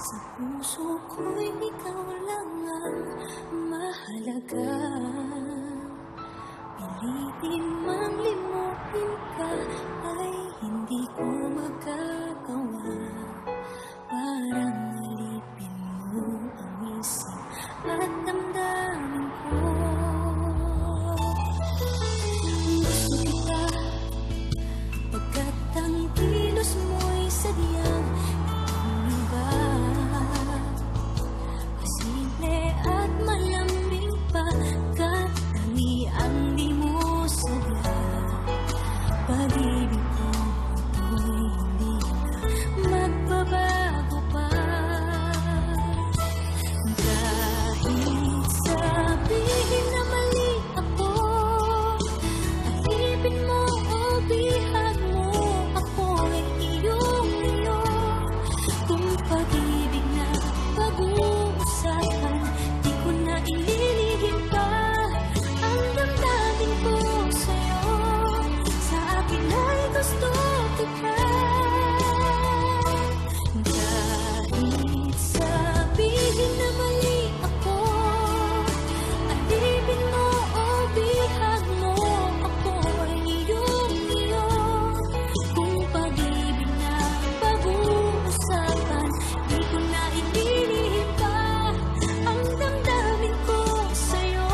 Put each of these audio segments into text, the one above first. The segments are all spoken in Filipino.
Sa puso ko'y ikaw lang ang mahalaga. Pilitin mang limutin ka ay hindi ko magagawa. Parang alipin mo ang isip at damdamin ko. Gusto kita pagkat ang kilos mo'y sadyang ibang iba. Masimple at malambing pagkat tangiang di mo sadya. Pag-ibig ko ito'y hindi na magbabago pa. Kahit sabihin na mali ako, alipin mo o bihag mo, ako'y iyong-iyo. Kung pag-ibig na pag-uusapan, di ko na ililihim pa ang damdamin ko sa'yo. Sa akin ay gusto kita. Kahit sabihin na mali ako, alipin mo o bihag mo, ako'y iyong-iyo. Kung pag-ibig na pag-uusapan, di ko na ililihim pa ang damdamin ko sa'yo.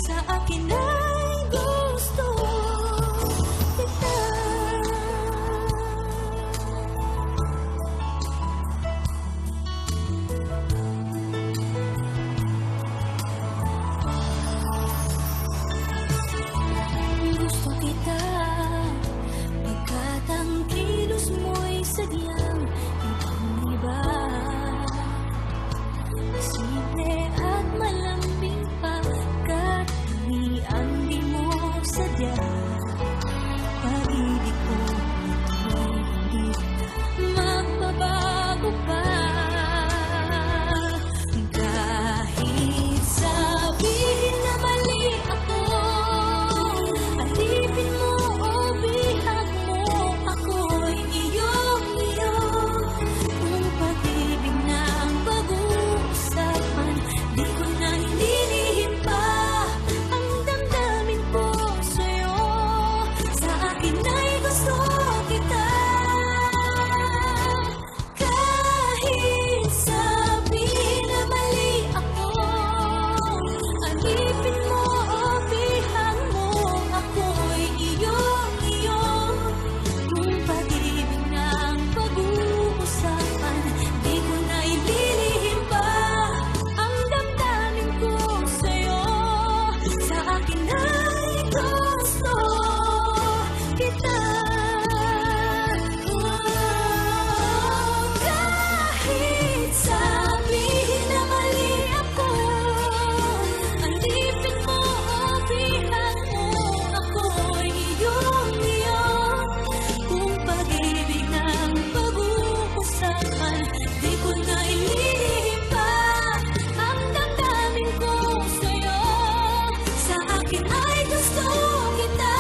Sa akin ay gusto kita. Gusto kita pagkat ang kilos mo'y sadyang ibang-iba. Simple at malambing pagkat tangiang di mo sadya. Pag-ibig ko ito'y hindi na magbabago pa. Kahit sabihin na mali ako, alipin mo o bihag mo, ako'y iyong-iyo. Kung pag-ibig na ang pag-uusapan, di ko na ililihim pa ang damdamin ko sa'yo. Sa akin ay gusto kita. Kahit sabihin na mali ako, alipin mo o bihag mo, ako'y iyong-iyo. Kung pag-ibig na ang pag-uusapan, di ko na ililihim pa ang damdamin ko sa'yo. Sa akin ay gusto kita. Kahit sabihin na mali ako, alipin mo o bihag mo, ako'y iyong-iyo. Kung pag-ibig na ang pag-uusapan, di ko na ililihim pa ang damdamin ko sa'yo. Sa akin ay gusto kita.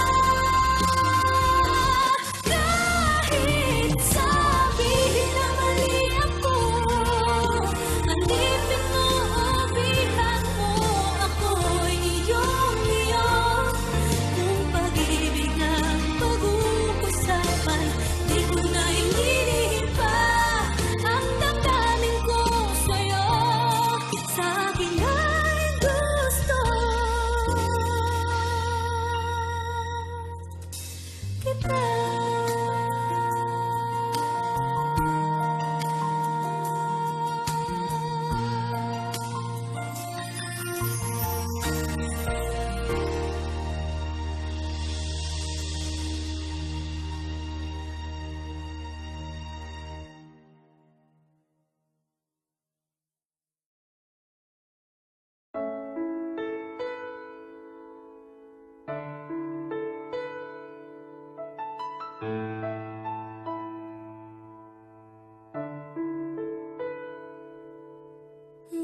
Kahit sabihin na mali ako, alipin mo o bihag mo, ako'y iyong-iyo. Kung pag-ibig na ang pag-uusapan, di ko na ililihim pa ang damdamin ko sa'yo. Sa akin ay gusto kita.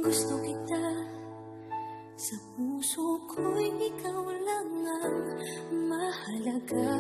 Gusto kita. Sa puso ko'y ikaw lang ang mahalaga.